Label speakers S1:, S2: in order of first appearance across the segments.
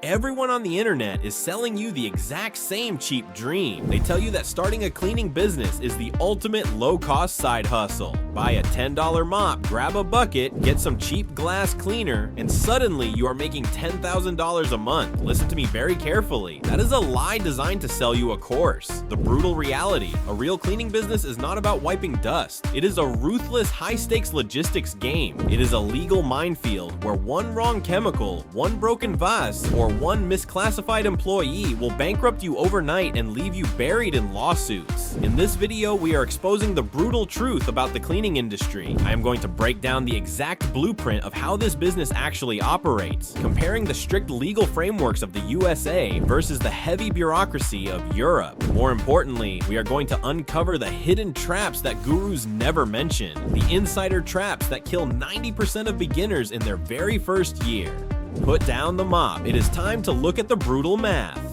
S1: Everyone on the internet is selling you the exact same cheap dream. They tell you that starting a cleaning business is the ultimate low-cost side hustle. Buy a $10 mop, grab a bucket, get some cheap glass cleaner, and suddenly you are making $10,000 a month. Listen to me very carefully. That is a lie designed to sell you a course. The brutal reality: a real cleaning business is not about wiping dust. It is a ruthless, high-stakes logistics game. It is a legal minefield where one wrong chemical, one broken vase, or one misclassified employee will bankrupt you overnight and leave you buried in lawsuits. In this video, we are exposing the brutal truth about the cleaning industry. I am going to break down the exact blueprint of how this business actually operates, comparing the strict legal frameworks of the USA versus the heavy bureaucracy of Europe. More importantly, we are going to uncover the hidden traps that gurus never mention, the insider traps that kill 90% of beginners in their very first year. Put down the mop. It is time to look at the brutal math.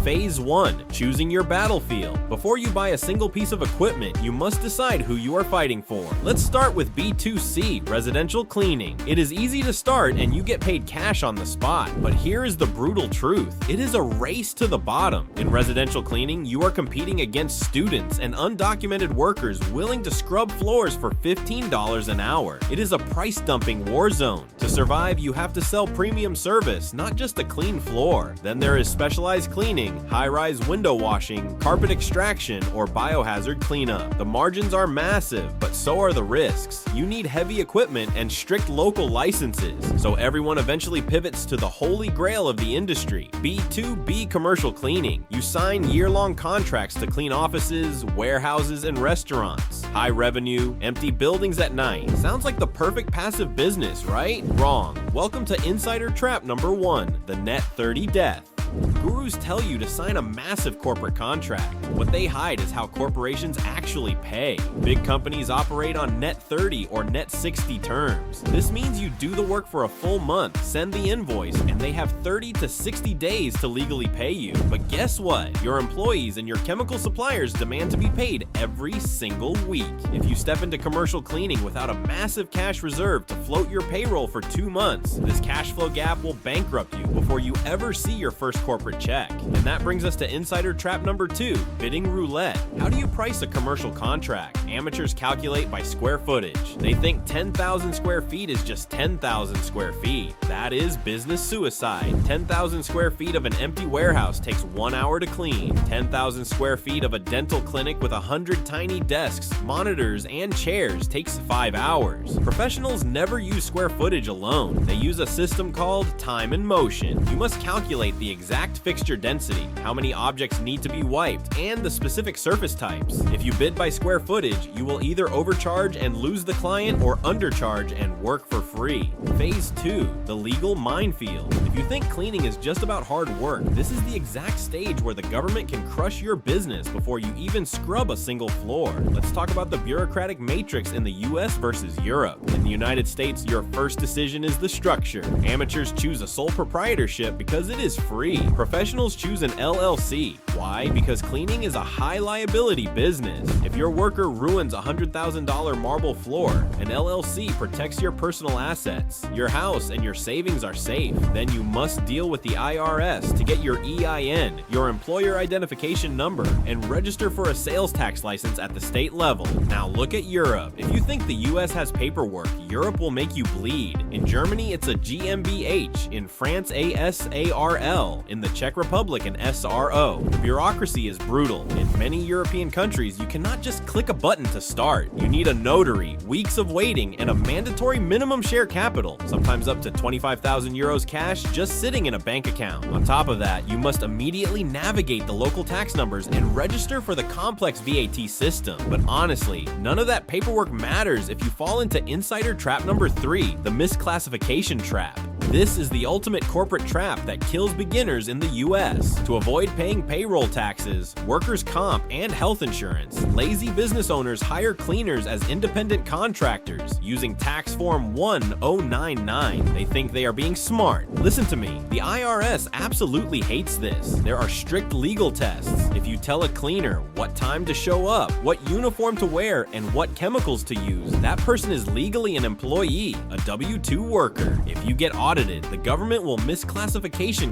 S1: Phase 1. Choosing your battlefield. Before you buy a single piece of equipment, you must decide who you are fighting for. Let's start with B2C, residential cleaning. It is easy to start and you get paid cash on the spot. But here is the brutal truth. It is a race to the bottom. In residential cleaning, you are competing against students and undocumented workers willing to scrub floors for $15 an hour. It is a price dumping war zone. To survive, you have to sell premium service, not just a clean floor. Then there is specialized cleaning, high-rise window washing, carpet extraction, or biohazard cleanup. The margins are massive, but so are the risks. You need heavy equipment and strict local licenses, so everyone eventually pivots to the holy grail of the industry, B2B commercial cleaning. You sign year-long contracts to clean offices, warehouses, and restaurants. High revenue, empty buildings at night. Sounds like the perfect passive business, right? Wrong. Welcome to insider trap number 1, the net 30 death. Gurus tell you to sign a massive corporate contract. What they hide is how corporations actually pay. Big companies operate on net 30 or net 60 terms. This means you do the work for a full month, send the invoice, and they have 30 to 60 days to legally pay you. But guess what? Your employees and your chemical suppliers demand to be paid every single week. If you step into commercial cleaning without a massive cash reserve to float your payroll for 2 months, this cash flow gap will bankrupt you before you ever see your first corporate check. And that brings us to insider trap number 2, bidding roulette. How do you price a commercial contract? Amateurs calculate by square footage. They think 10,000 square feet is just 10,000 square feet. That is business suicide. 10,000 square feet of an empty warehouse takes 1 hour to clean. 10,000 square feet of a dental clinic with 100 tiny desks, monitors, and chairs takes 5 hours. Professionals never use square footage alone. They use a system called time and motion. You must calculate the exact fixture density, how many objects need to be wiped, and the specific surface types. If you bid by square footage, you will either overcharge and lose the client or undercharge and work for free. Phase 2, the legal minefield. If you think cleaning is just about hard work, this is the exact stage where the government can crush your business before you even scrub a single floor. Let's talk about the bureaucratic matrix in the US versus Europe. In the United States, your first decision is the structure. Amateurs choose a sole proprietorship because it is free. Professionals choose an LLC. Why? Because cleaning is a high liability business. If your worker ruins a $100,000 marble floor, an LLC protects your personal assets. Your house and your savings are safe. Then you must deal with the IRS to get your EIN, your employer identification number, and register for a sales tax license at the state level. Now look at Europe. If you think the US has paperwork, Europe will make you bleed. In Germany, it's a GmbH. In France, a SARL. In the Czech Republic, an SRO. The bureaucracy is brutal. In many European countries, you cannot just click a button to start. You need a notary, weeks of waiting, and a mandatory minimum share capital, sometimes up to 25,000 euros cash just sitting in a bank account. On top of that, you must immediately navigate the local tax numbers and register for the complex VAT system. But honestly, none of that paperwork matters if you fall into insider trap number 3, the misclassification trap. This is the ultimate corporate trap that kills beginners in the US. To avoid paying payroll taxes, workers' comp, and health insurance, lazy business owners hire cleaners as independent contractors using tax form 1099. They think they are being smart. Listen to me, the IRS absolutely hates this. There are strict legal tests. If you tell a cleaner what time to show up, what uniform to wear, and what chemicals to use, that person is legally an employee, a W-2 worker. If you get audited audited, the government will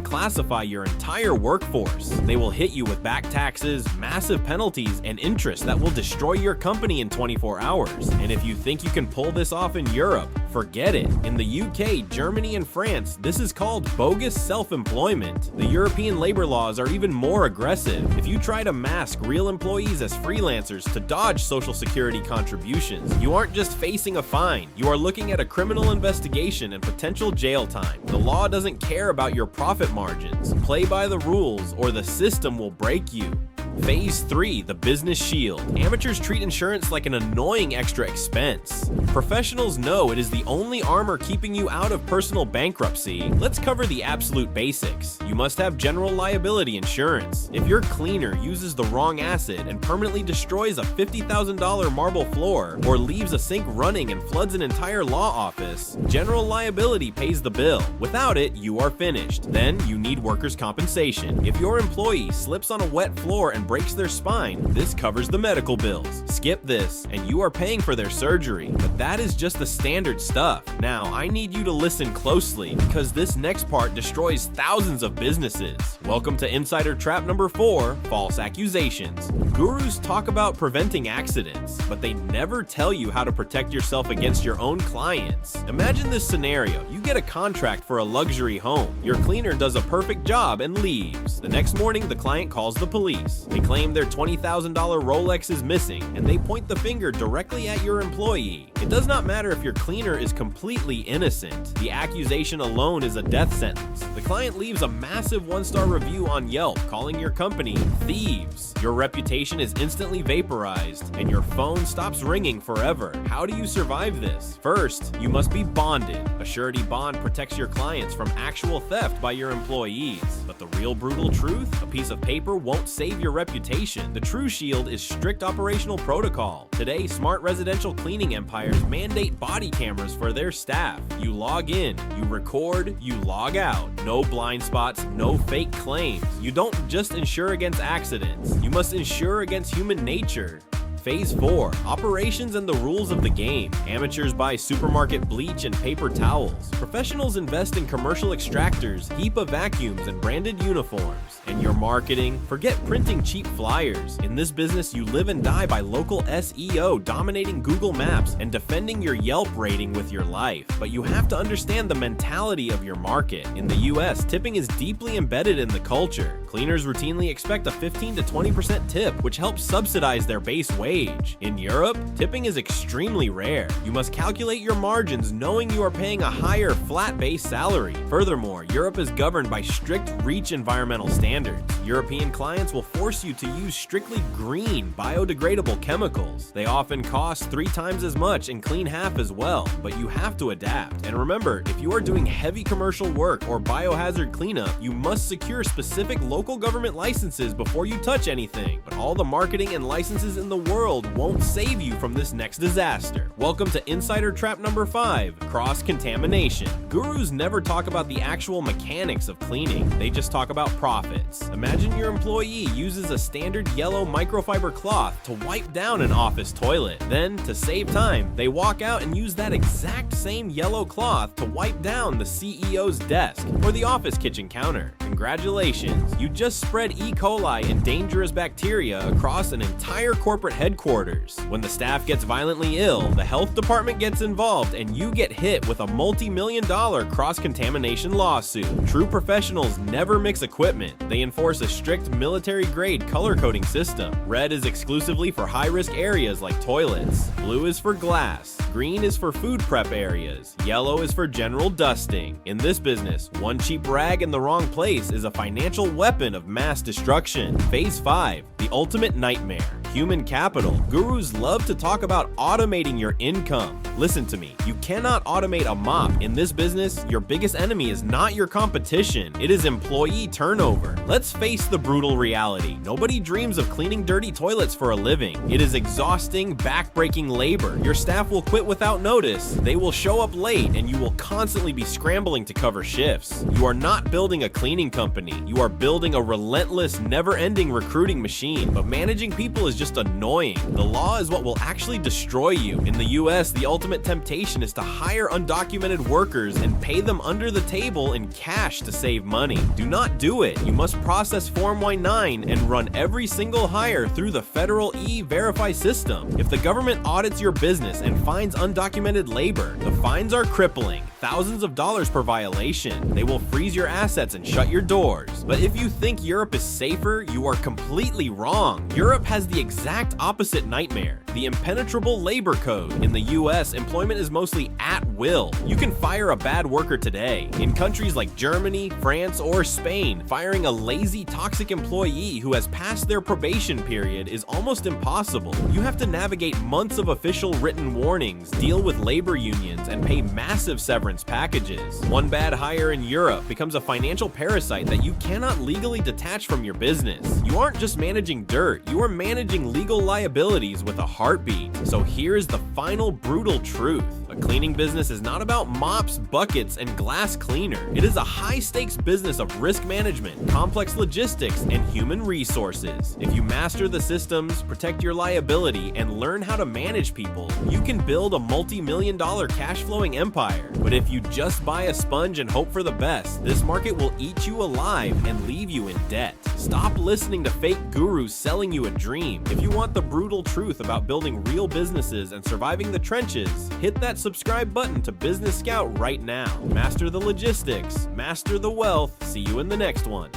S1: classify your entire workforce. They will hit you with back taxes, massive penalties, and interest that will destroy your company in 24 hours. And if you think you can pull this off in Europe, forget it. In the UK, Germany, and France, this is called bogus self-employment. The European labor laws are even more aggressive. If you try to mask real employees as freelancers to dodge Social Security contributions, you aren't just facing a fine, you are looking at a criminal investigation and potential jail time. The law doesn't care about your profit margins. Play by the rules or the system will break you. Phase 3, the business shield. Amateurs treat insurance like an annoying extra expense. Professionals know it is the only armor keeping you out of personal bankruptcy. Let's cover the absolute basics. You must have general liability insurance. If your cleaner uses the wrong acid and permanently destroys a $50,000 marble floor, or leaves a sink running and floods an entire law office, general liability pays the bill. Without it, you are finished. Then you need workers' compensation. If your employee slips on a wet floor and breaks their spine, this covers the medical bills. Skip this, and you are paying for their surgery. But that is just the standard stuff. Now, I need you to listen closely, because this next part destroys thousands of businesses. Welcome to Insider Trap number 4, false accusations. Gurus talk about preventing accidents, but they never tell you how to protect yourself against your own clients. Imagine this scenario. You get a contract for a luxury home. Your cleaner does a perfect job and leaves. The next morning, the client calls the police. They claim their $20,000 Rolex is missing, and they point the finger directly at your employee. It does not matter if your cleaner is completely innocent. The accusation alone is a death sentence. The client leaves a massive 1-star review on Yelp, calling your company thieves. Your reputation is instantly vaporized, and your phone stops ringing forever. How do you survive this? First, you must be bonded. A surety bond protects your clients from actual theft by your employees. But the real brutal truth? A piece of paper won't save your reputation. The true shield is strict operational protocol. Today, smart residential cleaning empires mandate body cameras for their staff. You log in, you record, you log out. No blind spots, no fake claims. You don't just insure against accidents. You must insure against human nature. Phase 4, operations and the rules of the game. Amateurs buy supermarket bleach and paper towels. Professionals invest in commercial extractors, HEPA vacuums, and branded uniforms. And your marketing? Forget printing cheap flyers. In this business, you live and die by local SEO, dominating Google Maps, and defending your Yelp rating with your life. But you have to understand the mentality of your market. In the US, tipping is deeply embedded in the culture. Cleaners routinely expect a 15 to 20% tip, which helps subsidize their base wage. In Europe, tipping is extremely rare. You must calculate your margins knowing you are paying a higher flat base salary. Furthermore, Europe is governed by strict REACH environmental standards. European clients will force you to use strictly green, biodegradable chemicals. They often cost 3 times as much and clean half as well, but you have to adapt. And remember, if you are doing heavy commercial work or biohazard cleanup, you must secure specific local government licenses before you touch anything. But all the marketing and licenses in the world won't save you from this next disaster. Welcome to Insider Trap number 5, cross-contamination. Gurus never talk about the actual mechanics of cleaning, they just talk about profits. Imagine your employee uses a standard yellow microfiber cloth to wipe down an office toilet. Then, to save time, they walk out and use that exact same yellow cloth to wipe down the CEO's desk or the office kitchen counter. Congratulations, you just spread E. coli and dangerous bacteria across an entire corporate headquarters. When the staff gets violently ill, the health department gets involved and you get hit with a multi-million-dollar cross-contamination lawsuit. True professionals never mix equipment. They enforce a strict military-grade color coding system. Red is exclusively for high-risk areas like toilets. Blue is for glass. Green is for food prep areas. Yellow is for general dusting. In this business, one cheap rag in the wrong place is a financial weapon of mass destruction. Phase 5, the ultimate nightmare. Human capital. Gurus love to talk about automating your income. Listen to me, you cannot automate a mop. In this business, your biggest enemy is not your competition, it is employee turnover. Let's face the brutal reality. Nobody dreams of cleaning dirty toilets for a living. It is exhausting, back-breaking labor. Your staff will quit without notice. They will show up late and you will constantly be scrambling to cover shifts. You are not building a cleaning company. You are building a relentless, never-ending recruiting machine. But managing people is just annoying. The law is what will actually destroy you. In the US, the ultimate temptation is to hire undocumented workers and pay them under the table in cash to save money. Do not do it. You must process Form Y-9 and run every single hire through the federal E-Verify system. If the government audits your business and finds undocumented labor, the fines are crippling. Thousands of dollars per violation. They will freeze your assets and shut your doors. But if you think Europe is safer, you are completely wrong. Europe has the exact opposite nightmare, the impenetrable labor code. In the US, employment is mostly at will. You can fire a bad worker today. In countries like Germany, France, or Spain, firing a lazy, toxic employee who has passed their probation period is almost impossible. You have to navigate months of official written warnings, deal with labor unions, and pay massive severance packages. One bad hire in Europe becomes a financial parasite that you cannot legally detach from your business. You aren't just managing dirt, you are managing legal liabilities with a heartbeat. So here's the final brutal truth. A cleaning business is not about mops, buckets, and glass cleaner. It is a high-stakes business of risk management, complex logistics, and human resources. If you master the systems, protect your liability, and learn how to manage people, you can build a multi-million-dollar cash-flowing empire. But if you just buy a sponge and hope for the best, this market will eat you alive and leave you in debt. Stop listening to fake gurus selling you a dream. If you want the brutal truth about building real businesses and surviving the trenches, hit that subscribe button to Business Scout right now. Master the logistics, master the wealth. See you in the next one.